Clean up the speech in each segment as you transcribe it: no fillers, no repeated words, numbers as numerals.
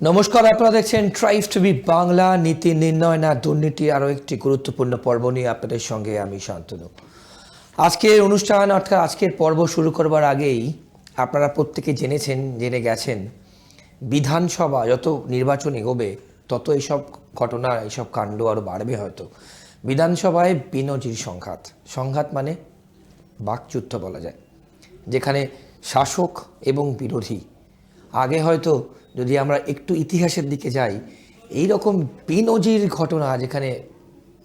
নমস্কার, আপনারা দেখছেন ট্রাইভ টিভি বাংলা। নীতি নির্ণয় না দুর্নীতি, আরও একটি গুরুত্বপূর্ণ পর্ব নিয়ে আপনাদের সঙ্গে আমি শান্তনু। আজকের অনুষ্ঠান অর্থাৎ আজকের পর্ব শুরু করবার আগেই আপনারা প্রত্যেকে জেনে গেছেন বিধানসভা যত নির্বাচন এগোবে তত এইসব ঘটনা, এইসব কাণ্ড আরও বাড়বে। হয়তো বিধানসভায় বিনজির সংঘাত মানে বাকযুদ্ধ বলা যায়, যেখানে শাসক এবং বিরোধী। আগে হয়তো যদি আমরা একটু ইতিহাসের দিকে যাই, এই রকম বেনজির ঘটনা যেখানে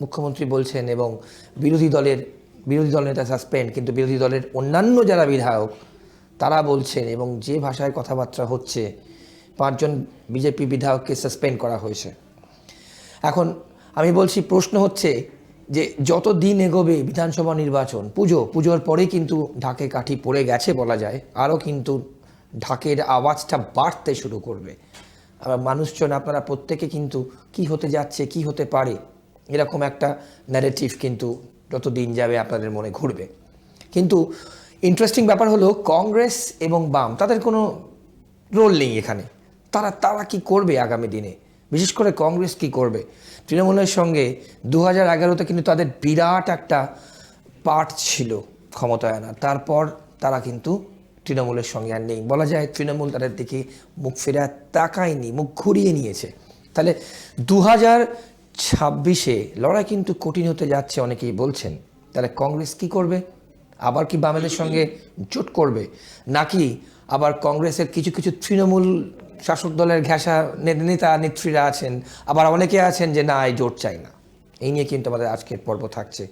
মুখ্যমন্ত্রী বলছেন এবং বিরোধী দল নেতা সাসপেন্ড, কিন্তু বিরোধী দলের অন্যান্য যারা বিধায়ক তারা বলছেন, এবং যে ভাষায় কথাবার্তা হচ্ছে, 5 জন বিজেপি বিধায়ককে সাসপেন্ড করা হয়েছে। এখন আমি বলছি, প্রশ্ন হচ্ছে যে যত দিন এগোবে বিধানসভা নির্বাচন, পুজোর পরে কিন্তু ঢাকে কাঠি পড়ে গেছে বলা যায়, আরও কিন্তু ঢাকের আওয়াজটা বাড়তে শুরু করবে। আবার মানুষজন, আপনারা প্রত্যেকে কিন্তু কি হতে যাচ্ছে, কি হতে পারে, এরকম একটা ন্যারেটিভ কিন্তু যত দিন যাবে আপনাদের মনে ঘুরবে। কিন্তু ইন্টারেস্টিং ব্যাপার হলো, কংগ্রেস এবং বাম তাদের কোনো রোল নেই এখানে। তারা কি করবে আগামী দিনে, বিশেষ করে কংগ্রেস কি করবে? তৃণমূলের সঙ্গে 2011-তে কিন্তু তাদের বিরাট একটা পার্ট ছিল ক্ষমতায় আনা, তারপর তারা কিন্তু তৃণমূলের সঙ্গে আর নেই। বলা যায় তৃণমূল তাদের দিকে মুখ ফেরা তাকায়নি, মুখ ঘুরিয়ে নিয়েছে। তাহলে 2026-এ লড়াই কিন্তু কঠিন হতে যাচ্ছে, অনেকেই বলছেন। তাহলে কংগ্রেস কি করবে? আবার কি বামেদের সঙ্গে জোট করবে, নাকি আবার কংগ্রেসের কিছু কিছু তৃণমূল শাসক দলের ঘেঁষা নেতা নেত্রীরা আছেন, আবার অনেকে আছেন যে না, এই জোট চাই না? এই নিয়ে কিন্তু আমাদের আজকের পর্ব থাকছে,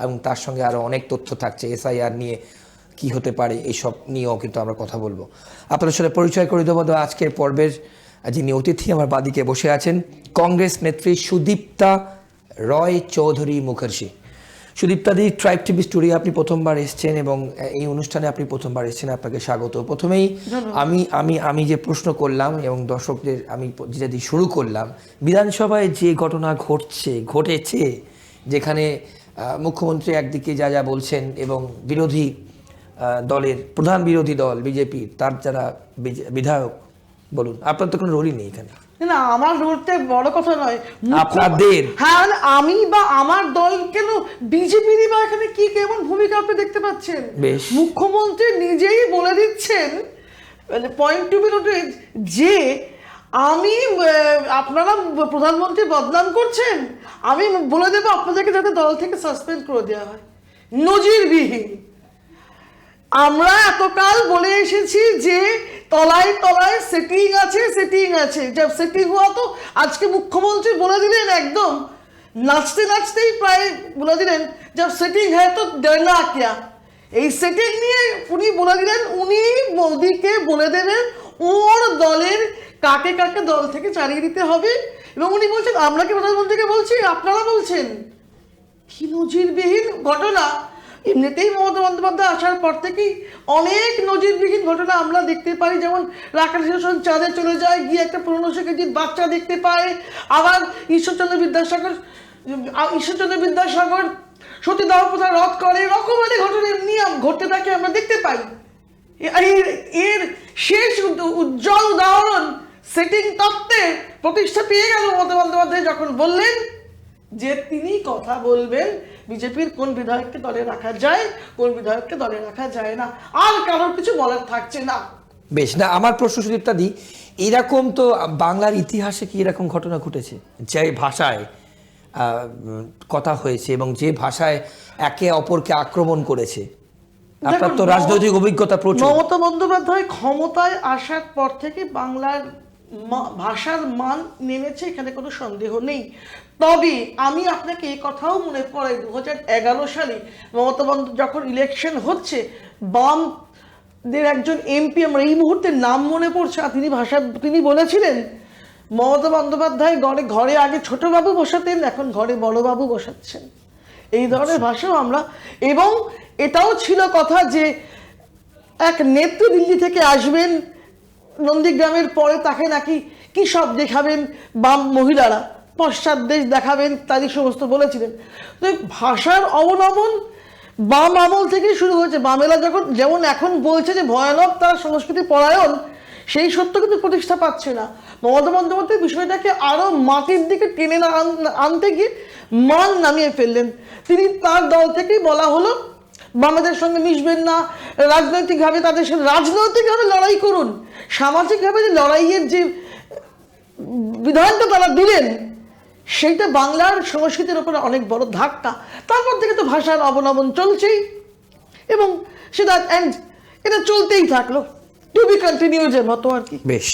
এবং তার সঙ্গে আরও অনেক তথ্য থাকছে। SIR নিয়ে কি হতে পারে, এইসব নিয়েও কিন্তু আমরা কথা বলবো। আপনাদের সাথে পরিচয় করে দেবো আজকের পর্বের যিনি অতিথি আমার বাদিকে বসে আছেন, কংগ্রেস নেত্রী সুদীপ্তা রয় চৌধুরী মুখার্জি। সুদীপ্তাদি, ট্রাইব টিভি স্টুডিও আপনি প্রথমবার এসছেন এবং এই অনুষ্ঠানে আপনি প্রথমবার এসছেন, আপনাকে স্বাগত। প্রথমেই আমি যে প্রশ্ন করলাম এবং দর্শকদের আমি যেটা দিয়ে শুরু করলাম, বিধানসভায় যে ঘটনা ঘটেছে, যেখানে মুখ্যমন্ত্রী একদিকে যা বলছেন এবং বিরোধী দলের প্রধান বিরোধী দল বিজেপি তার যারা বিধায়ক, বলুন, আপনার তো কোনো রোলই নেই এখানে। না, আমার রোলটা বড় কথা নয়, আপনাদের। হ্যাঁ, আমি বা আমার দল কেন, বিজেপিরই বা এখানে কি কেমন ভূমিকা আপনি দেখতে পাচ্ছেন? মুখ্যমন্ত্রী নিজেই বলে দিচ্ছেন, পয়েন্ট টু বি নোটেড, যে আপনারা প্রধানমন্ত্রী বদনাম করছেন, আমি বলে দেবো আপনাদেরকে যাতে দল থেকে সাসপেন্ড করে দেওয়া হয়। নজিরবিহীন। আমরা এতকাল বলে এসেছি যে তলায় তলায় সেটিং আছে। জব সেটিং হওয়া, তো আজকে মুখ্যমন্ত্রী বলে দিলেন, একদম নাচতে নাচতেই প্রায় বলে দিলেন, জব সেটিং হ্যাঁ তো ডরনা কিয়া। এই সেটিং নিয়ে উনি বলে দিলেন, উনি মোদিকে বলে দেবেন ওর দলের কাকে কাকে দল থেকে চালিয়ে দিতে হবে। এবং উনি বলছেন, আমরা কি প্রধানমন্ত্রীকে বলছি, আপনারা বলছেন? কি নজিরবিহীন ঘটনা! এমনিতেই মমতা বন্দ্যোপাধ্যায় আসার পর থেকেই অনেক নজিরবিহীন ঘটনা আমরা দেখতে পাই। যেমন রাকেশ রোশন চাঁদে চলে যায়, গিয়ে একটা 1500 কেজির বাচ্চা দেখতে পায়। আবার ঈশ্বরচন্দ্র বিদ্যাসাগর সতীদাহ প্রথা রদ করে। রকমারি ঘটনা নিয়ম ঘটতে থাকে, আমরা দেখতে পাই। এর শেষ উজ্জ্বল উদাহরণ সেটিং তত্ত্বের প্রতিষ্ঠা পেয়ে গেল মমতা বন্দ্যোপাধ্যায় যখন বললেন যে তিনি কথা বলবেন বিজেপির কোন বিধায়ককে দলে রাখা যায়, কোন বিধায়ককে দলে রাখা যায় না, আর কারোর কিছু বলার থাকছে না। বেশ, না, আমার প্রশ্ন সুদীপ্তাদি, এরকম তো বাংলার ইতিহাসে কি এরকম ঘটনা ঘটেছে, যে ভাষায় কথা হয়েছে এবং যে ভাষায় একে অপরকে আক্রমণ করেছে? আপনার তো রাজনৈতিক অভিজ্ঞতা প্রচুর। মমতা বন্দ্যোপাধ্যায় ক্ষমতায় আসার পর থেকে বাংলার ভাষার মান নেমেছে, এখানে কোনো সন্দেহ নেই। তবে আমি আপনাকে এই কথাও মনে পড়াই, 2011 সালে মমতা বন্দ্যোপাধ্যায় যখন ইলেকশন হচ্ছে, বামদের একজন MP, আমার এই মুহূর্তে নাম মনে পড়ছে, তিনি বলেছিলেন মমতা বন্দ্যোপাধ্যায় ঘরে আগে ছোটবাবু বসাতেন, এখন ঘরে বড়বাবু বসাচ্ছেন। এই ধরনের ভাষাও আমরা, এবং এটাও ছিল কথা যে এক নেত্রী দিল্লি থেকে আসবেন নন্দীগ্রামের পরে, তাকে নাকি কি সব দেখাবেন বাম মহিলারা, পশ্চাৎদেশ দেখাবেন, তারই সমস্ত বলেছিলেন। তো ভাষার অবনমন বাম আমল থেকেই শুরু হয়েছে। বামেরা যেমন এখন বলছে যে ভয়ানক তারা সংস্কৃতি পরায়ণ, সেই সত্য কিন্তু প্রতিষ্ঠা পাচ্ছে না। মমতা বন্দ্যোপাধ্যায় বিষয়টাকে আরো মাটির দিকে টেনে না আনতে গিয়ে মান নামিয়ে ফেললেন। তিনি তার দল থেকেই বলা হলো বাংলাদেশের সঙ্গে মিশবেন না, রাজনৈতিকভাবে তাদের সাথে রাজনৈতিকভাবে লড়াই করুন, সামাজিকভাবে যে লড়াইয়ের যে বিধানটা তারা দিলেন সেইটা বাংলার সংস্কৃতির উপরে অনেক বড় ধাক্কা। তারপর থেকে তো ভাষার অবনমন চলছেই এবং সেটা এটা চলতেই থাকলো, টু বি কন্টিনিউজের মতো আর কি। বেশ,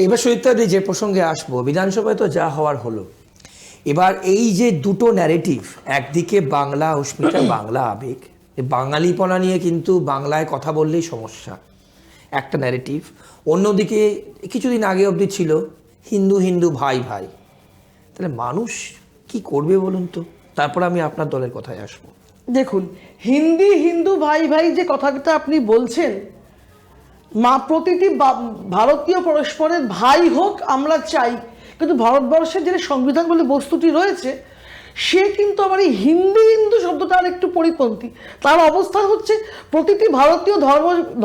এবার সৈয়দ যে প্রসঙ্গে আসবো, বিধানসভায় তো যা হওয়ার হলো। এবার এই যে দুটো ন্যারেটিভ, একদিকে বাংলা অস্মিতা, বাংলা আবেগ, বাঙালিপনা নিয়ে কিন্তু বাংলায় কথা বললেই সমস্যা, একটা ন্যারেটিভ। অন্যদিকে কিছুদিন আগে অবধি ছিল হিন্দু হিন্দু ভাই ভাই। তাহলে মানুষ কি করবে বলুন তো? তারপর আমি আপনার দলের কথায় আসবো। দেখুন, হিন্দি হিন্দু ভাই ভাই যে কথাটা আপনি বলছেন, প্রতিটি ভারতীয় পরস্পরের ভাই হোক আমরা চাই, কিন্তু ভারতবর্ষের যে সংবিধান বলে বস্তুটি রয়েছে সে কিন্তু আবার এই হিন্দি হিন্দু শব্দটা আর একটু পরিপন্থী। তার অবস্থান হচ্ছে প্রতিটি ভারতীয়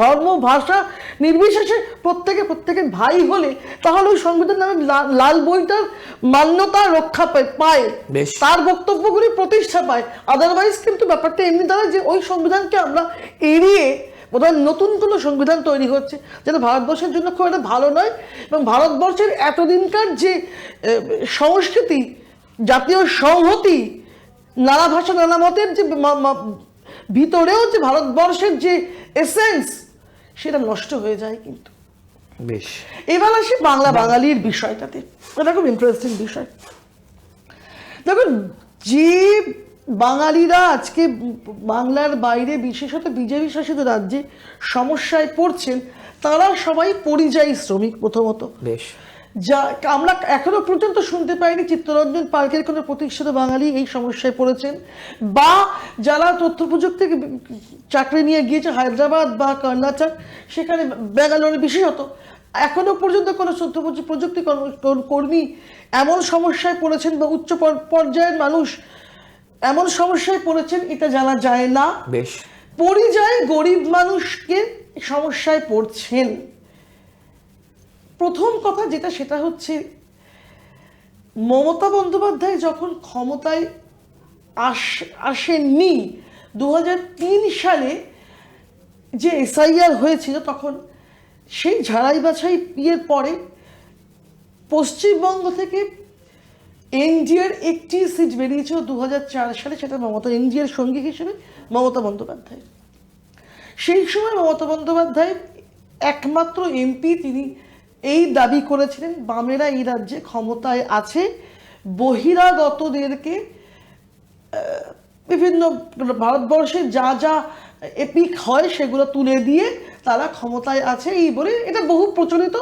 ধর্ম ভাষা নির্বিশেষে প্রত্যেকে ভাই হলে তাহলে ওই সংবিধান নামে লাল বইটার মান্যতা রক্ষা পায়, তার বক্তব্যগুলি প্রতিষ্ঠা পায়। আদারওয়াইজ কিন্তু ব্যাপারটা এমনি দাঁড়ায় যে ওই সংবিধানকে আমরা এড়িয়ে বোধহয় নতুন কোনো সংবিধান তৈরি হচ্ছে, যেটা ভারতবর্ষের জন্য খুব একটা ভালো নয়। এবং ভারতবর্ষের এতদিনকার যে সংস্কৃতি, জাতীয় সংহতি, নানা ভাষা নানা মতের যে ভিতরেও যে ভারতবর্ষের যে এসেন্স, সেটা নষ্ট হয়ে যায় কিন্তু। বেশ, এবার আসি বাংলা বাঙালির বিষয়টাতে। এটা খুব ইন্টারেস্টিং বিষয়। দেখুন, যে বাঙালিরা আজকে বাংলার বাইরে বিশেষত বিজেপি শাসিত রাজ্যে সমস্যায় পড়ছেন, তারা সবাই পরিযায়ী শ্রমিক। প্রথমত বেশ, যা আমরা এখনো পর্যন্ত শুনতে পাইনি চিত্তরঞ্জন পার্কের কোনো প্রতিষ্ঠিত বাঙালি এই সমস্যায় পড়েছেন, বা যারা তথ্য প্রযুক্তি চাকরি নিয়ে গিয়েছে হায়দ্রাবাদ বা কর্ণাটক, সেখানে ব্যাঙ্গালোরে বিশেষত এখনো পর্যন্ত কোনো তথ্য প্রযুক্তি কর্মী এমন সমস্যায় পড়েছেন বা উচ্চ পর্যায়ের মানুষ এমন সমস্যায় পড়েছেন এটা জানা যায় না। বেশ, পরিযায়ী গরিব মানুষকে সমস্যায় পড়ছেন। প্রথম কথা যেটা, সেটা হচ্ছে মমতা বন্দ্যোপাধ্যায় যখন ক্ষমতায় আসেননি 2003 সালে যে এসআইআর হয়েছিল, তখন সেই ঝাড়াই বাছাই ইয়ের পরে পশ্চিমবঙ্গ থেকে এনডিএর একটি সিট বেরিয়েছিল 2004 সালে, সেটা মমতা এনডিএর সঙ্গী হিসেবে মমতা বন্দ্যোপাধ্যায়। সেই সময় মমতা বন্দ্যোপাধ্যায় একমাত্র এমপি, তিনি এই দাবি করেছিলেন বামেরা এই রাজ্যে ক্ষমতায় আছে, বহিরাগতদেরকে বিভিন্ন ভারতবর্ষে যা যা এপিক হয় সেগুলো তুলে দিয়ে তারা ক্ষমতায় আছে এই বলে, এটা বহু প্রচলিত।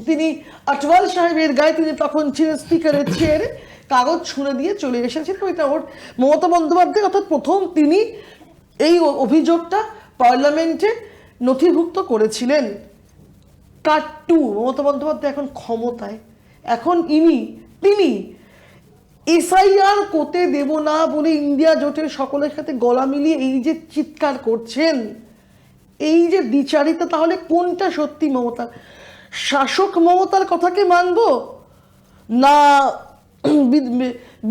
তিনি আটওয়াল সাহেবের গায়ে, তিনি তখন ছিলেন স্পিকারের চেয়ারে, কাগজ ছুঁড়ে দিয়ে চলে এসেছিলেন। এটা ওর মমতা বন্দ্যোপাধ্যায় অর্থাৎ প্রথম তিনি এই অভিযোগটা পার্লামেন্টে নথিভুক্ত করেছিলেন। কাট টু, মমতা বন্দ্যোপাধ্যায় এখন ক্ষমতায়, এখন তিনি এসআইআর করতে দেব না বলে ইন্ডিয়া জোটের সকলের সাথে গলা মিলিয়ে এই যে চিৎকার করছেন, এই যে দ্বিচারিতা, তাহলে কোনটা সত্যি মমতা? শাসক মমতার কথাকে মানব না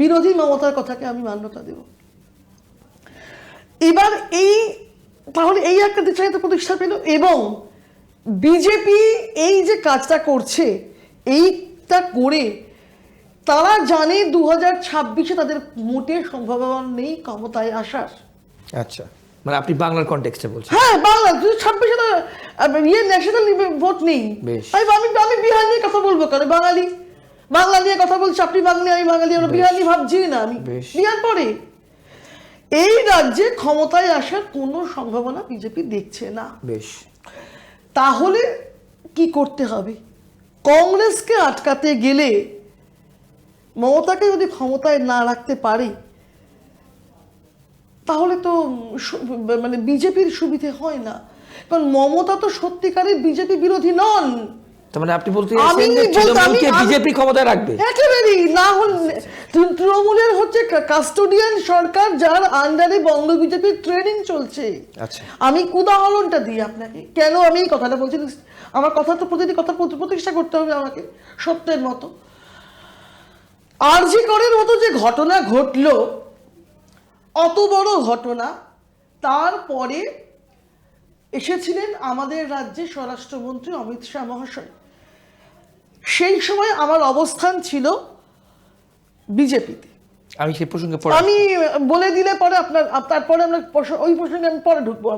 বিরোধী মমতার কথাকে আমি মান্যতা দেব? এবার তাহলে এই একটা দ্বিচারিতা প্রতিষ্ঠা পেল। এবং বিজেপি এই যে কাজটা করছে, এইটা করে তারা জানে 2026-এ তাদের মোটের সম্ভাবনা নেই ক্ষমতায় আসার। আচ্ছা, মানে আপনি বাংলার কনটেক্সটে বলছেন? হ্যাঁ, বাংলা 2026-এ ন্যাশনাল ভোট নেই। আমি বিহার নিয়ে কথা বলবো কেন? বাংলা নিয়ে কথা বলছি, আপনি বাঙালি আমি বাঙালি, আমরা বিহার নিয়ে ভাবছি না। আমি বিহার পরে এই রাজ্যে ক্ষমতায় আসার কোনো সম্ভাবনা বিজেপি দেখছে না। বেশ, তাহলে কি করতে হবে? কংগ্রেসকে আটকাতে গেলে, মমতাকে যদি ক্ষমতায় না রাখতে পারে, তাহলে তো মানে বিজেপির সুবিধে হয় না। কারণ মমতা তো সত্যিকারের বিজেপি বিরোধী নন। তার মানে আপনি বলতে চাইছেন যে তৃণমূলকে বিজেপি ক্ষমতায় রাখবে? একেবারেই না হলে তৃণমূলের হচ্ছে কাস্টোডিয়ান সরকার, যার আন্ডারে বঙ্গ বিজেপির ট্রেনিং চলছে। আচ্ছা, আমি উদাহরণটা দিই আপনাকে, কেন আমি এই কথাটা বলছি। আমার কথা তো প্রতিটি কথা প্রতিষ্ঠা করতে হবে আমাকে সত্যের মতো। আরজি করের মতো যে ঘটনা ঘটলো, অত বড় ঘটনা, তারপরে এসেছিলেন আমাদের রাজ্যে স্বরাষ্ট্রমন্ত্রী অমিত শাহ মহাশয়। সেই সময় আমার অবস্থান ছিল বিজেপিতে। আমি সেই প্রসঙ্গে পরে আমি বলে দিলে পরে আপনার তারপরে আমরা ওই প্রসঙ্গে আমি পরে ঢুকবো।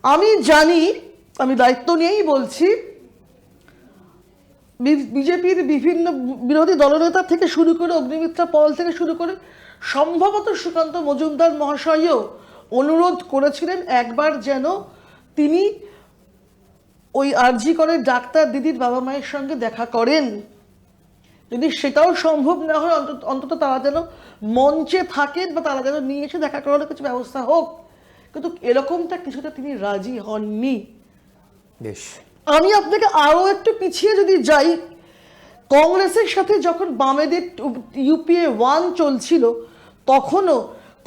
আমি জানি, আমি দায়িত্ব নিয়েই বলছি, বিজেপির বিভিন্ন বিরোধী দলনেতা থেকে শুরু করে অগ্নিমিত্রা পল থেকে শুরু করে সম্ভবত সুকান্ত মজুমদার মহাশয়ও অনুরোধ করেছিলেন একবার যেন তিনি ওই আরজি করে ডাক্তার দিদির বাবা মায়ের সঙ্গে দেখা করেন। যদি সেটাও সম্ভব না হয়, অন্তত তারা যেন মঞ্চে থাকেন বা তারা যেন নিয়ে এসে দেখা করার কিছু ব্যবস্থা হোক। কিন্তু এরকমটা কিছুটা তিনি রাজি হননি। বেশ, আমি আপনাকে আরও একটু পিছিয়ে যদি যাই, কংগ্রেসের সাথে যখন বামেদের ইউপিএ 1 চলছিল, তখনও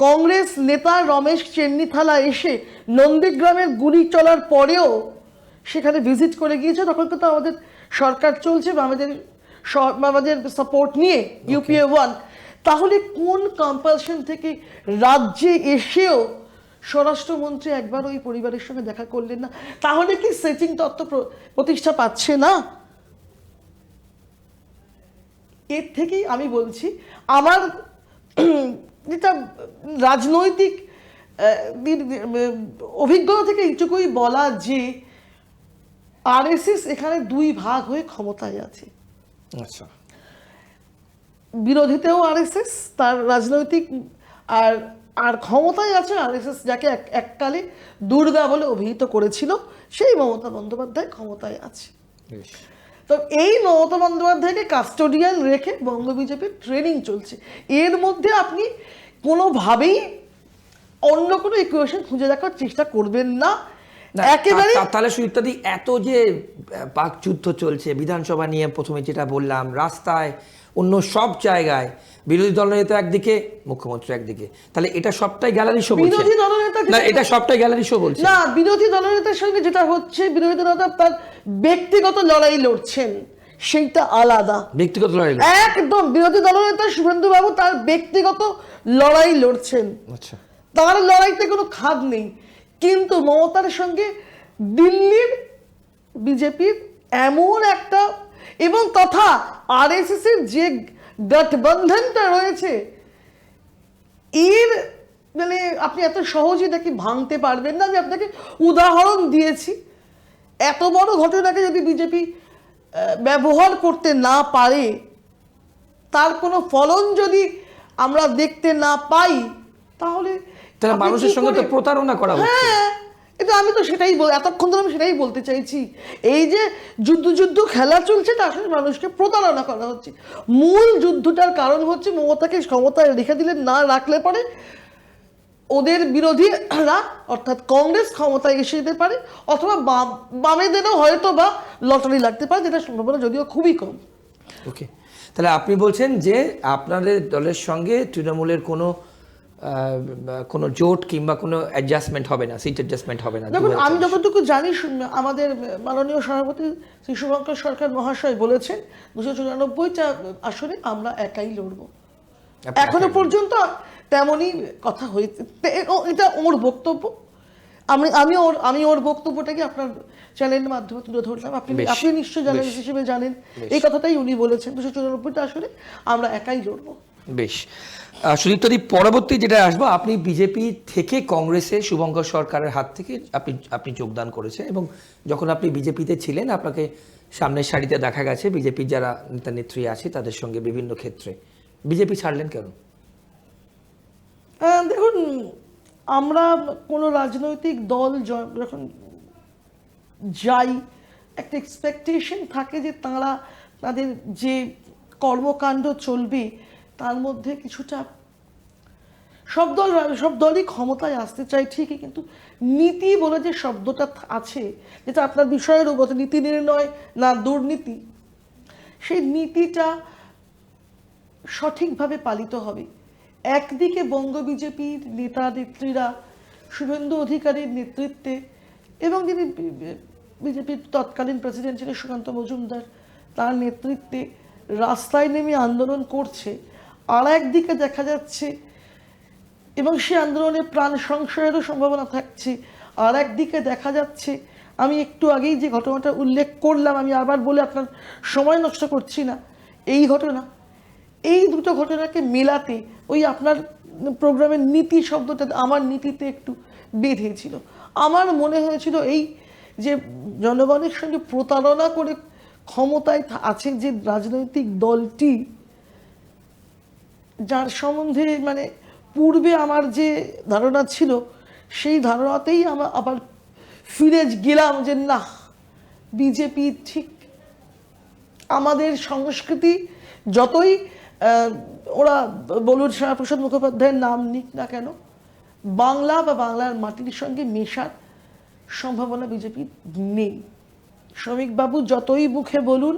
কংগ্রেস নেতা রমেশ চেন্নিথালা এসে নন্দীগ্রামের গুলি চলার পরেও সেখানে ভিজিট করে গিয়েছে। তখন কিন্তু আমাদের সরকার চলছে বামেদের সাপোর্ট নিয়ে ইউপিএ 1। তাহলে কোন কম্পালশন থেকে রাজ্যে এসেও স্বরাষ্ট্রমন্ত্রী একবার ওই পরিবারের সঙ্গে দেখা করলেন না? তাহলে কি সেটিং তত্ত্ব প্রতিষ্ঠা পাচ্ছে না? এর থেকেই আমি বলছি, আমার যেটা রাজনৈতিক অভিজ্ঞতা থেকে এইটুকুই বলা যে আরএসএস এখানে দুই ভাগ হয়ে ক্ষমতায় আছে। আচ্ছা, বিরোধীতেও আরএসএস তার রাজনৈতিক, আর আর ক্ষমতায় আছে আরএসএস, যাকে এককালে দুর্গা বলে অভিহিত করেছিল, সেই মমতা বন্দ্যোপাধ্যায় ক্ষমতায় আছে। তো এই মমতা বন্দ্যোপাধ্যায়কে কাস্টোডিয়ান রেখে বঙ্গ বিজেপির ট্রেনিং চলছে। এর মধ্যে আপনি কোনোভাবেই অন্য কোনো ইকুয়েশন খুঁজে দেখার চেষ্টা করবেন না। একেবারে তাহলে সুইত্যাদি, এত যে পাক যুদ্ধ চলছে, বিধানসভা নিয়ে প্রথমে যেটা বললাম, রাস্তায়, অন্য সব জায়গায় বিরোধী দলনেতা একদিকে, মুখ্যমন্ত্রী একদিকে, তাহলে এটা সবটাই গ্যালারি শো বলছে? বিরোধী দলনেতা না, এটা সবটাই গ্যালারি শো বলছে না। বিরোধী দলনেতার সঙ্গে যেটা হচ্ছে, বিরোধী দলনেতা তার ব্যক্তিগত লড়াই লড়ছেন, সেইটা আলাদা। ব্যক্তিগত লড়াই একদম বিরোধী দলনেতা শুভেন্দু বাবু তার ব্যক্তিগত লড়াই লড়ছেন। আচ্ছা, তার লড়াইতে কোনো খাদ নেই। কিন্তু মমতার সঙ্গে দিল্লির বিজেপির এমন একটা, এবং তথা আরএসএস এর যে গঠবন্ধনটা রয়েছে, এর মানে আপনি এত সহজেই নাকি ভাঙতে পারবেন না। আমি আপনাকে উদাহরণ দিয়েছি, এত বড় ঘটনাকে যদি বিজেপি ব্যবহার করতে না পারে, তার কোনো ফলন যদি আমরা দেখতে না পাই, তাহলে মানুষের সঙ্গে তো প্রতারণা করা হচ্ছে। হ্যাঁ, এটা আমি তো সেটাই এতক্ষণ ধরে আমি সেটাই বলতে চাইছি। এই যে যুদ্ধ খেলা চলছে, তা আসলে মানুষকে প্রতারণা করা হচ্ছে। মূল যুদ্ধটার কারণ হচ্ছে মমতাকে ক্ষমতায় রেখে দিলে, না রাখলে পরে ওদের বিরোধীরা অর্থাৎ কংগ্রেস ক্ষমতায় এসে যেতে পারে, অথবা বামেদেরও হয়তো বা লটারি লাগতে পারে, যেটা সম্ভাবনা যদিও খুবই কম। ওকে, তাহলে আপনি বলছেন যে আপনাদের দলের সঙ্গে তৃণমূলের কোনো জোট কিংবা কোনো অ্যাডজাস্টমেন্ট হবে না, সিট অ্যাডজাস্টমেন্ট হবে না? দেখুন, আমি যতটুকু জানি, আমাদের মাননীয় সভাপতি শ্রী শুভঙ্কর সরকার মহাশয় বলেছেন 294টা আসনে আমরা একাই লড়বো। এখনো পর্যন্ত তেমনই কথা হয়েছে, এটা ওর বক্তব্য। আমি ওর বক্তব্যটাকে আপনার চ্যানেলের মাধ্যমে তুলে ধরলাম। আপনি নিশ্চয়ই জার্নালিস্ট হিসেবে জানেন, এই কথাটাই উনি বলেছেন, 294টা আসনে আমরা একাই লড়বো। বেশ, সুদীপ্তদি, পরবর্তী যেটা আসবো, আপনি বিজেপি থেকে কংগ্রেসে শুভঙ্কর সরকারের হাত থেকে আপনি যোগদান করেছেন, এবং যখন আপনি বিজেপিতে ছিলেন আপনাকে সামনের সারিতে দেখা গেছে বিজেপির যারা নেতা নেত্রী আছে তাদের সঙ্গে বিভিন্ন ক্ষেত্রে। বিজেপি ছাড়লেন কেন? দেখুন, আমরা কোনো রাজনৈতিক দল যখন যাই, একটা এক্সপেকটেশন থাকে যে তাদের যে কর্মকাণ্ড চলবে তার মধ্যে কিছুটা সব দলই ক্ষমতায় আসতে চায় ঠিকই, কিন্তু নীতি বলে যে শব্দটা আছে, যেটা আপনার বিষয়ের উপর নীতি নির্ণয় না দুর্নীতি, সেই নীতিটা সঠিকভাবে পালিত হবে। একদিকে বঙ্গ বিজেপির নেতা নেত্রীরা শুভেন্দু অধিকারীর নেতৃত্বে এবং যিনি বিজেপির তৎকালীন প্রেসিডেন্ট ছিলেন সুকান্ত মজুমদার, তার নেতৃত্বে রাস্তায় নেমে আন্দোলন করছে, আর একদিকে দেখা যাচ্ছে এবং সে আন্দোলনে প্রাণ সংশয়েরও সম্ভাবনা থাকছে, আর একদিকে দেখা যাচ্ছে, আমি একটু আগেই যে ঘটনাটা উল্লেখ করলাম, আমি আবার বলে আপনার সময় নষ্ট করছি না, এই ঘটনা, এই দুটো ঘটনাকে মেলাতে ওই আপনার প্রোগ্রামের নীতি শব্দটা আমার নীতিতে একটু বেঁধেছিল। আমার মনে হয়েছিল এই যে জনগণের সঙ্গে প্রতারণা করে ক্ষমতায় আছে যে রাজনৈতিক দলটি, যার সম্বন্ধে মানে পূর্বে আমার যে ধারণা ছিল সেই ধারণাতেই আমরা আবার ফিরে গেলাম যে না, বিজেপি ঠিক আমাদের সংস্কৃতি যতই ওরা বলুন শ্যামাপ্রসাদ মুখোপাধ্যায়ের নাম নিক না কেন, বাংলা বা বাংলার মাটির সঙ্গে মেশার সম্ভাবনা বিজেপির নেই। শ্রমিকবাবু যতই মুখে বলুন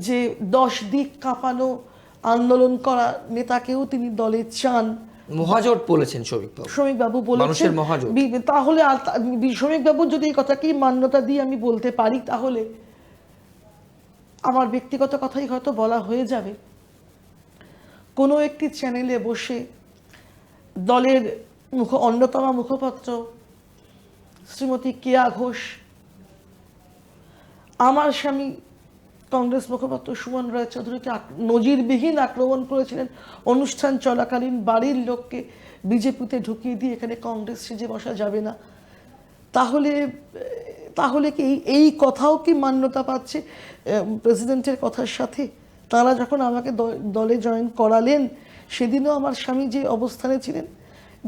যে 10 দিক কাঁপানো আন্দোলন করা নেতাকেও তিনি দলে চান, মহাজোট বলেছেন শ্রমিকবাবু বলেছেন, তাহলে শ্রমিকবাবু যদি এই কথাকেই মান্যতা দিয়ে আমি বলতে পারি, তাহলে আমার ব্যক্তিগত কথাই হয়তো বলা হয়ে যাবে। কোনো একটি চ্যানেলে বসে দলের অন্যতম মুখপাত্র শ্রীমতী কেয়া ঘোষ আমার স্বামী কংগ্রেস মুখপাত্র সুমন রায়চৌধুরীকে নজিরবিহীন আক্রমণ করেছিলেন অনুষ্ঠান চলাকালীন, বাড়ির লোককে বিজেপিতে ঢুকিয়ে দিয়ে এখানে কংগ্রেস সেজে বসা যাবে না। তাহলে কি এই কথাও কি মান্যতা পাচ্ছে প্রেসিডেন্টের কথার সাথে? তারা যখন আমাকে দলে জয়েন করালেন সেদিনও আমার স্বামী যে অবস্থানে ছিলেন,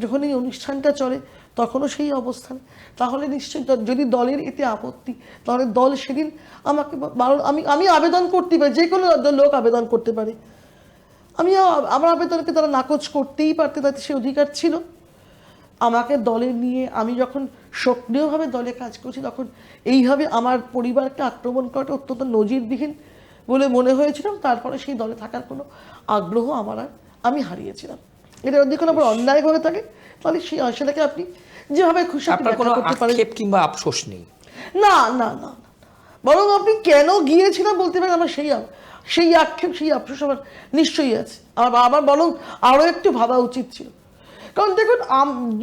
যখন এই অনুষ্ঠানটা চলে তখনও সেই অবস্থান। তাহলে নিশ্চয়ই যদি দলের এতে আপত্তি, তাহলে দল সেদিন আমাকে আমি আবেদন করতে পারি, যে কোনো লোক আবেদন করতে পারে, আমার আবেদনকে তারা নাকচ করতেই পারতে, তাতে সে অধিকার ছিল। আমাকে দলে নিয়ে আমি যখন সক্রিয়ভাবে দলে কাজ করছি, তখন এইভাবে আমার পরিবারকে আক্রমণ করাটা অত্যন্ত নজিরবিহীন বলে মনে হয়েছিলাম। তারপরে সেই দলে থাকার কোনো আগ্রহ আমি হারিয়েছিলাম। এটা যদি কোনো আবার অন্যায়ভাবে থাকে, তাহলে সেটাকে আপনি যেভাবে খুশি করতে পারেন, কিংবা আফসোস নেই। না না না, বরং আপনি কেন গিয়েছিলাম বলতে পারেন, আমার সেই আক্ষেপ, সেই আফসোস আমার নিশ্চয়ই আছে। আমার বরং আরও একটু ভাবা উচিত ছিল। কারণ দেখুন,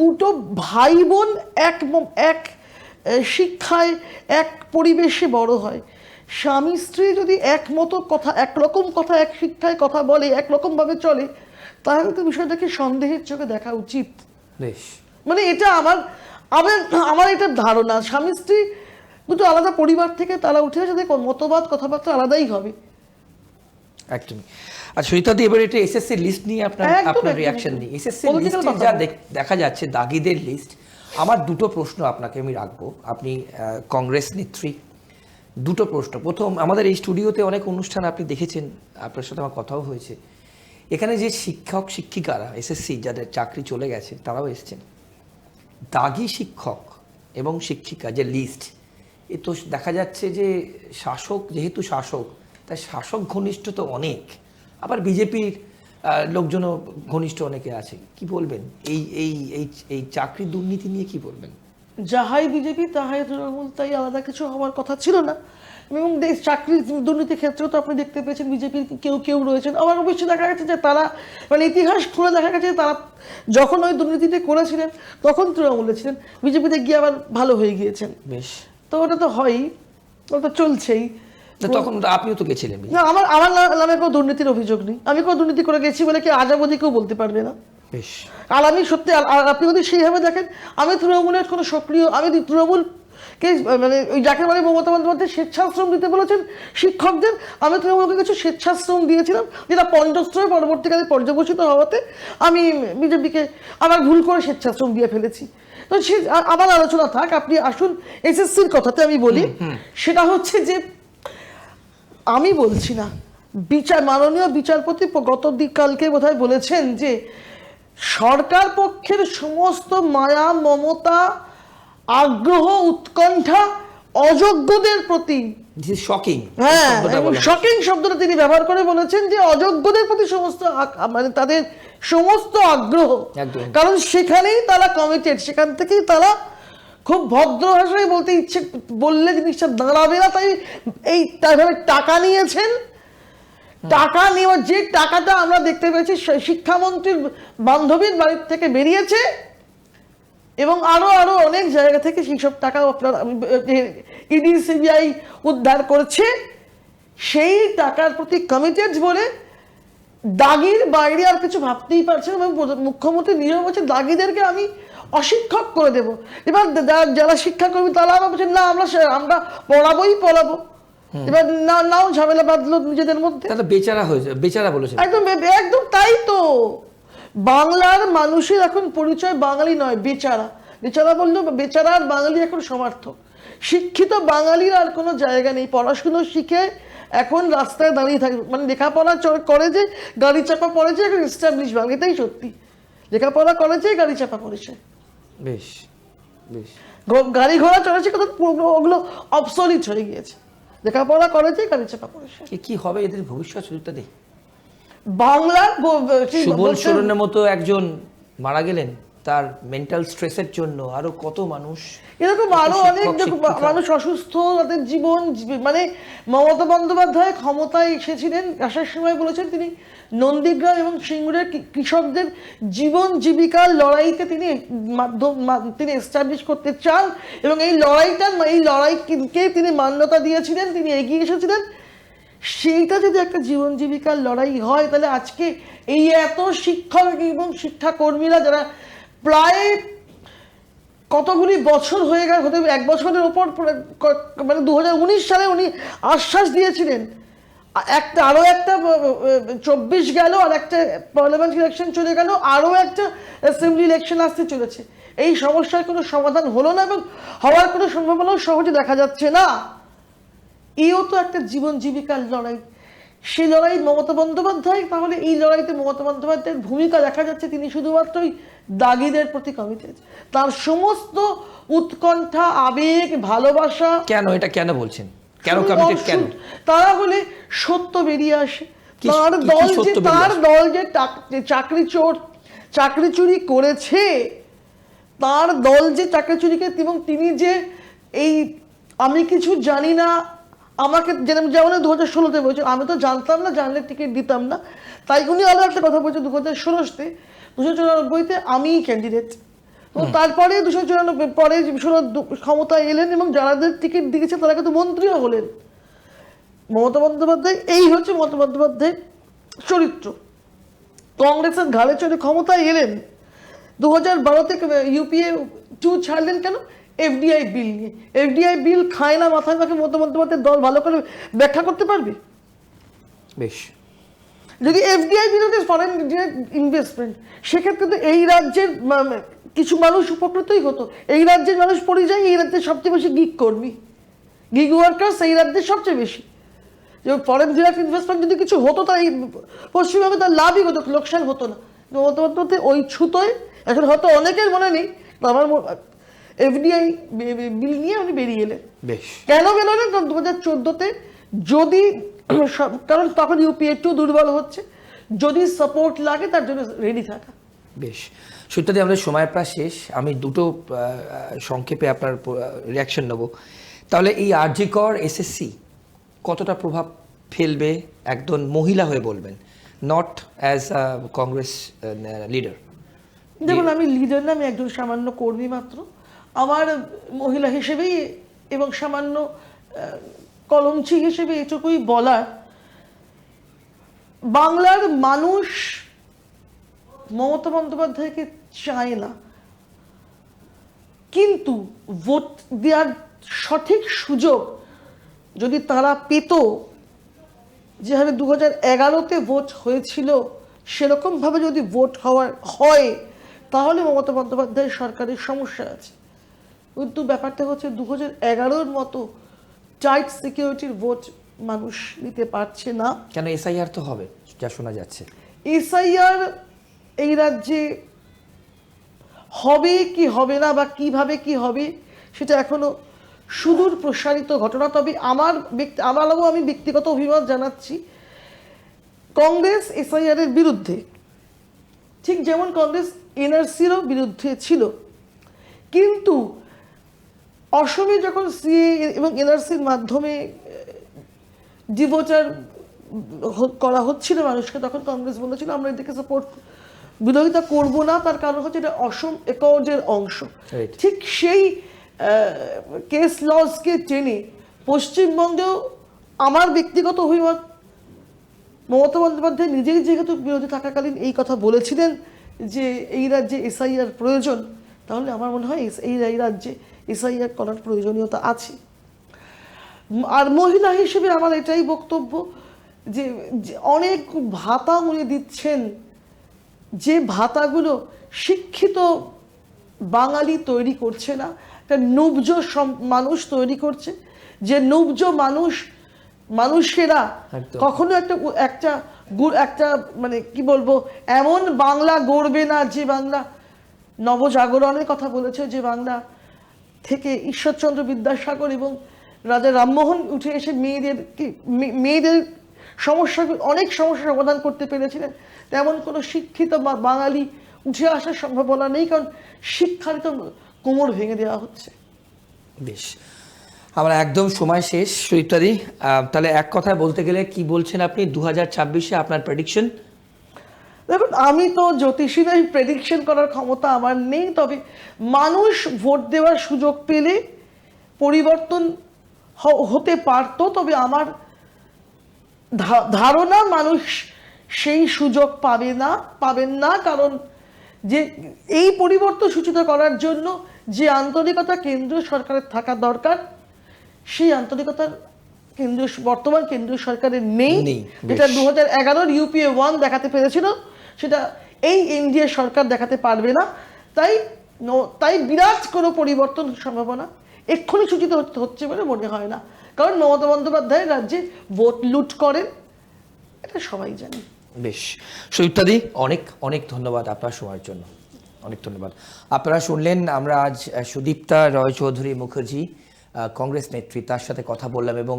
দুটো ভাই বোন এক শিক্ষায় এক পরিবেশে বড় হয়, স্বামী স্ত্রী যদি একমতো কথা, একরকম কথা, এক শিক্ষায় কথা বলে, একরকমভাবে চলে, তাহলে তো বিষয়টাকে সন্দেহের চোখে দেখা উচিত। মানে এটা আমার এটা ধারণা, স্বামী স্ত্রী দুটো আলাদা পরিবার থেকে তারা উঠে আসে, মতবাদ কথাবার্তা আলাদাই হবে। একদমই। আর সুনিতাদি, এবার এটা এসএসসি লিস্ট নিয়ে আপনার রিয়াকশন নিয়ে, এসএসসি লিস্টে যা দেখা যাচ্ছে দাগিদের লিস্ট, আমার দুটো প্রশ্ন আপনাকে আমি রাখবো। আপনি কংগ্রেস নেত্রী, দুটো প্রশ্ন। প্রথম, আমাদের এই স্টুডিওতে অনেক অনুষ্ঠান আপনি দেখেছেন, আপনার সাথে আমার কথাও হয়েছে। এখানে যে শিক্ষক শিক্ষিকারা এসএসসি যাদের চাকরি চলে গেছে তারাও এসছেন, দাগি শিক্ষক এবং শিক্ষিকা যে লিস্ট, এ তো দেখা যাচ্ছে যে শাসক, যেহেতু শাসক, তাই শাসক ঘনিষ্ঠ তো অনেক, আবার বিজেপির লোকজনও ঘনিষ্ঠ অনেকে আছে। কি বলবেন এই চাকরি দুর্নীতি নিয়ে, কি বলবেন? যাহাই বিজেপি তাহাই তৃণমূল, তাই আলাদা কিছু হওয়ার কথা ছিল না। এবং চাকরি দুর্নীতির ক্ষেত্রেও তো আপনি দেখতে পেয়েছেন বিজেপির কেউ রয়েছেন। আবার অবশ্যই দেখা গেছে যে তারা, মানে ইতিহাস খুলে দেখা গেছে তারা যখন ওই দুর্নীতিতে করেছিলেন তখন তৃণমূলে ছিলেন, বিজেপিতে গিয়ে আবার ভালো হয়ে গিয়েছেন। বেশ, তো ওটা তো হয়ই, ওটা চলছেই। তখন আপনিও তো গেছিলেন। না, আমার নামে কোনো দুর্নীতির অভিযোগ নেই। আমি কোনো দুর্নীতি করে গেছি বলে কি আজ অবধি কেউ বলতে পারবে না। বেশ, আর আমি সত্যি, আপনি যদি সেইভাবে দেখেন, আমি তৃণমূলের কোনো সক্রিয়, আমি তৃণমূলকে মানে ওই যাকে বলে মমতা বন্দ্যোপাধ্যায় স্বেচ্ছাশ্রম দিতে বলেছেন শিক্ষকদের, আমি তৃণমূলকে কিছু স্বেচ্ছাশ্রম দিয়েছিলাম, যেটা পঞ্চস্তরে পরবর্তীকালে পর্যবসিত হওয়াতে আমি বিজেপিকে আবার ভুল করে স্বেচ্ছাশ্রম দিয়ে ফেলেছি। তো সে আবার আলোচনা থাক, আপনি আসুন এসএসসির কথাতে আমি বলি। সেটা হচ্ছে যে, আমি বলছি না, মাননীয় বিচারপতি কালকে বোধহয় বলেছেন যে সরকার পক্ষের সমস্ত মায়া মমতা আগ্রহ উৎকণ্ঠা অযোগ্যদের প্রতি, শকিং, হ্যাঁ শকিং শব্দটা তিনি ব্যবহার করে বলেছেন যে অযোগ্যদের প্রতি সমস্ত মানে তাদের সমস্ত আগ্রহ, একদম। কারণ সেখানেই তারা কমিটেড, সেখান থেকেই তারা খুব ভদ্র ভাষায় বলতে ইচ্ছে বললে জিনিসটা দাঁড়াবে না, তাই এই তারপরে টাকা নিয়েছেন। টাকা নেওয়া, যে টাকাটা আমরা দেখতে পেয়েছি শিক্ষামন্ত্রীর বান্ধবীর বাড়ির থেকে বেরিয়েছে এবং আরো আরো অনেক জায়গা থেকে সেই সব টাকা আপনার ইডি সিবিআই উদ্ধার করেছে, সেই টাকার প্রতি কমিটেড বলে দাগির বাইরে আর কিছু ভাবতেই পারছেন। এবং মুখ্যমন্ত্রী নিজেও বলছে দাগিদেরকে আমি অশিক্ষক করে দেব। এবার যারা শিক্ষাকর্মী তারা আবার বলছেন না আমরা পড়াবো। এবার নাও ঝামেলা বাঁধলো নিজেদের মধ্যে, তাহলে বেচারা হয়েছে, বেচারা বলেছে একদম একদম তাই তো। বাংলার মানুষের এখন পরিচয় বাঙালি নয়, বেচারা। বেচারা বললেও বেচারা আর বাঙালি এখন সমার্থক। শিক্ষিত বাঙালির আর কোনো জায়গা নেই। পড়াশুনো শিখে এখন রাস্তায় দাঁড়িয়ে থাকে, মানে লেখাপড়া করে যে গাড়ি চাপা পড়েছে, এখন এস্টাবলিশ বাঙালি, এটাই সত্যি। লেখাপড়া করেছে, গাড়ি চাপা পড়েছে, বেশ বেশ গাড়ি ঘোড়া চলেছে, ওগুলো অবসলিট হয়ে গিয়েছে। লেখাপড়া করেছে, গাড়ি চাপা পড়েছে। কি হবে এদের ভবিষ্যৎ সুযোগটা দেই। বাংলার সুবল সোরেনের মতো একজন মারা গেলেন, তার মেন্টাল স্ট্রেসের জন্য আরো কত মানুষ, এরকম আরো অনেক মানুষ অসুস্থ, তাদের জীবন, মানে মমতা বন্দ্যোপাধ্যায় ক্ষমতায় এসেছিলেন, আসার সময় বলেছেন তিনি নন্দীগ্রাম এবং সিঙ্গুরের কৃষকদের জীবন জীবিকার লড়াইতে তিনি এস্টাবলিশ করতে চান এবং এই লড়াইকে তিনি মান্যতা দিয়েছিলেন, তিনি এগিয়ে এসেছিলেন। সেইটা যদি একটা জীবন জীবিকার লড়াই হয়, তাহলে আজকে এই এত শিক্ষক এবং শিক্ষাকর্মীরা যারা প্রায় কতগুলি বছর হয়ে গেল, হতে 1 বছরের ওপর, মানে 2019 সালে উনি আশ্বাস দিয়েছিলেন আরো একটা 24 গেল, আর একটা পার্লামেন্ট ইলেকশন চলে গেল, আরো একটা অ্যাসেম্বলি ইলেকশন আসতে চলেছে। এই সমস্যার কোনো সমাধান হলো না এবং হওয়ার কোনো সম্ভাবনাও সহজে দেখা যাচ্ছে না। এও তো একটা জীবন জীবিকার লড়াই। সেই লড়াই মমতা বন্দ্যোপাধ্যায়, তাহলে এই লড়াইতে মমতা বন্দ্যোপাধ্যায়ের ভূমিকা দেখা যাচ্ছে তিনি শুধুমাত্রই দাগিদের প্রতি কমিটেড। তার সমস্ত উৎকণ্ঠা, আবেগ, ভালোবাসা, কেন এটা কেন বলছেন, কেন কমিটেড, কেন তারা হলে সত্য বেরিয়ে আসে। তার দল যে চাকরি চুরি করেছে, তার দল যে চাকরি চুরিকে, এবং তিনি যে এই আমি কিছু জানি না, আমাকে যেমন 2016-তে বলছেন আমি তো জানতাম না, জানলে টিকিট দিতাম না, তাই উনি আরো একটা কথা বলছেন 2016-তে 294-তে আমি ক্যান্ডিডেট। তারপরে 294 পরে ক্ষমতায় এলেন এবং যারাদের টিকিট দিয়েছে তারা কিন্তু মন্ত্রীও হলেন। মমতা বন্দ্যোপাধ্যায়, এই হচ্ছে মমতা বন্দ্যোপাধ্যায়ের চরিত্র। কংগ্রেসের ঘাড়ে চড়ে ক্ষমতায় এলেন। 2012-তে ইউপিএ 2 ছাড়লেন কেন? এফডিআই বিল নিয়ে। এফডিআই বিল খায় না মাথায় মাকে মমতা বন্দ্যোপাধ্যায়ের দল ভালো করে ব্যাখ্যা করতে পারবে? বেশ, যদি এফডিআই বিল হচ্ছে ফরেন ইনভেস্টমেন্ট, সেক্ষেত্রে তো এই রাজ্যের কিছু মানুষ উপকৃতই হতো। এই রাজ্যের মানুষ পরিযায়ী, এই রাজ্যের সবচেয়ে বেশি গিগ কর্মী, গিগ ওয়ার্কার্স এই রাজ্যের সবচেয়ে বেশি। যে ফরেন ডিরেক্ট ইনভেস্টমেন্ট যদি কিছু হতো, তাই পশ্চিমবঙ্গে তার লাভই হতো, লোকসান হতো না। মমতা বন্দ্যোপাধ্যায় ওই ছুতোয়, এখন হয়তো অনেকের মনে নেই, আমার এফডিআই বিল নিয়ে উনি বেরিয়ে এলেন। কেন বেরোলেন? 2014-তে যদি, কারণ তখন ইউপিএ 2 দুর্বল হচ্ছে, যদি সাপোর্ট লাগে তার জন্য রেডি থাকা। বেশ, সত্যি আমাদের সময় প্রায় শেষ। আমি দুটো সংক্ষেপে আপনার রিয়াকশন নেব। তাহলে এই আরজিকর এসএসসি কতটা প্রভাব ফেলবে, একজন মহিলা হয়ে বলবেন, not as a Congress leader? দেখুন, আমি লিডার না, আমি একজন সামান্য কর্মী মাত্র। আমার মহিলা হিসেবেই এবং সামান্য কলমচি হিসেবে এটুকুই বলার, বাংলার মানুষ মমতা বন্দ্যোপাধ্যায়কে চায় না, কিন্তু ভোট দেওয়ার সঠিক সুযোগ যদি তারা পেত, যেভাবে 2011-তে ভোট হয়েছিল সেরকমভাবে যদি ভোট হয়, তাহলে মমতা বন্দ্যোপাধ্যায়ের সরকারের সমস্যা আছে। কিন্তু ব্যাপারটা হচ্ছে 2011-র মতো টাইট সিকিউরিটির ভোট মানুষ নিতে পারছে না। কেন? এসআইআর তো হবে যা শোনা যাচ্ছে। এসআইআর এই রাজ্যে হবে কি হবে না বা কিভাবে কি হবে সেটা এখনো সুদূর প্রসারিত ঘটনা। তবে আমি ব্যক্তিগত অভিমত জানাচ্ছি, কংগ্রেস এসআইআর এর বিরুদ্ধে, ঠিক যেমন কংগ্রেস এনআরসিরও বিরুদ্ধে ছিল, কিন্তু অসমে যখন সিএ এবং এনআরসির মাধ্যমে ডিভোটার করা হচ্ছিল মানুষকে, তখন কংগ্রেস বলেছিল আমরা এটাকে বিরোধিতা করব না, তার কারণ হচ্ছে এটা অসম একর্ডের অংশ। Right. ঠিক সেই কেস লসকে টেনে পশ্চিমবঙ্গেও আমার ব্যক্তিগত অভিমত, মমতা বন্দ্যোপাধ্যায় নিজেই যেহেতু বিরোধী থাকাকালীন এই কথা বলেছিলেন যে এই রাজ্যে এসআইআর প্রয়োজন, তাহলে আমার মনে হয় এই রাজ্যে এসআইআর করার প্রয়োজনীয়তা আছে। আর মহিলা হিসেবে আমার এটাই বক্তব্য যে অনেক ভাতা উনি দিচ্ছেন, যে ভাতাগুলো শিক্ষিত বাঙালি তৈরি করছে না, একটা নুব্জ মানুষ তৈরি করছে, যে নুব্জ মানুষেরা একদম। কখনো একটা মানে কি বলবো, এমন বাংলা গড়বে না যে বাংলা নবজাগরণের কথা বলেছে, যে বাংলা থেকে ঈশ্বরচন্দ্র বিদ্যাসাগর এবং রাজা রামমোহন উঠে এসে মেয়েদের অনেক সমস্যার সমাধান করতে পেরেছিলেন, তেমন কোনো শিক্ষিত বা বাঙালি উঠে আসার সম্ভাবনা নেই, কারণ শিক্ষার তো কোমর ভেঙে দেওয়া হচ্ছে। বেশ, আমরা একদম সময় শেষ। সুদীপ্তাদি, তাহলে এক কথায় বলতে গেলে কি বলছেন আপনি 2026-এ আপনার প্রেডিকশন? দেখুন, আমি তো জ্যোতিষী নই, প্রেডিকশন করার ক্ষমতা আমার নেই, তবে মানুষ ভোট দেওয়ার সুযোগ পেলে পরিবর্তন হতে পারতো। তবে আমার ধারণা মানুষ সেই সুযোগ পাবেন না, কারণ যে এই পরিবর্তন সূচিত করার জন্য যে আন্তরিকতা কেন্দ্রীয় সরকারের থাকা দরকার, সেই আন্তরিকতার বর্তমান কেন্দ্রীয় সরকারের নেই। যেটা 2011 ইউপিএ 1 দেখাতে পেরেছিল, সেটা এই এনডিএ সরকার দেখাতে পারবে না। তাই বিরাট কোনো পরিবর্তন সম্ভাবনা এক্ষুনি সূচিত হচ্ছে বলে মনে হয় না, কারণ মমতা বন্দ্যোপাধ্যায় রাজ্যে ভোট লুট করেন, এটা সবাই জানে। বেশ, সুদীপ্তাদি, অনেক অনেক ধন্যবাদ আপনার সময়ের জন্য, অনেক ধন্যবাদ। আপনারা শুনলেন, আমরা আজ সুদীপ্তা রয় চৌধুরী মুখার্জি, কংগ্রেস নেত্রী, তার সাথে কথা বললাম। এবং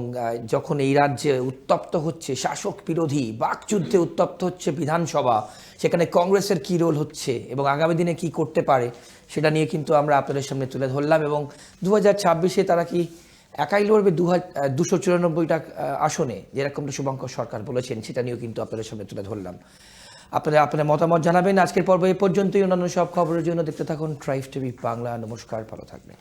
যখন এই রাজ্যে উত্তপ্ত হচ্ছে শাসক বিরোধী বাকযুদ্ধে উত্তপ্ত হচ্ছে বিধানসভা, সেখানে কংগ্রেসের কী রোল হচ্ছে এবং আগামী দিনে কি করতে পারে, সেটা নিয়ে কিন্তু আমরা আপনাদের সামনে তুলে ধরলাম। এবং 2026-এ তারা কি একাই লড়বে 294টা আসনে, যেরকমটা শুভঙ্কর সরকার বলেছেন, সেটা নিয়েও কিন্তু আপনাদের সামনে তুলে ধরলাম। আপনাদের মতামত জানাবেন। আজকের পর্ব এ পর্যন্তই। অন্যান্য সব খবরের জন্য দেখতে থাকুন ট্রাইব টিভি বাংলা। নমস্কার, ভালো থাকবেন।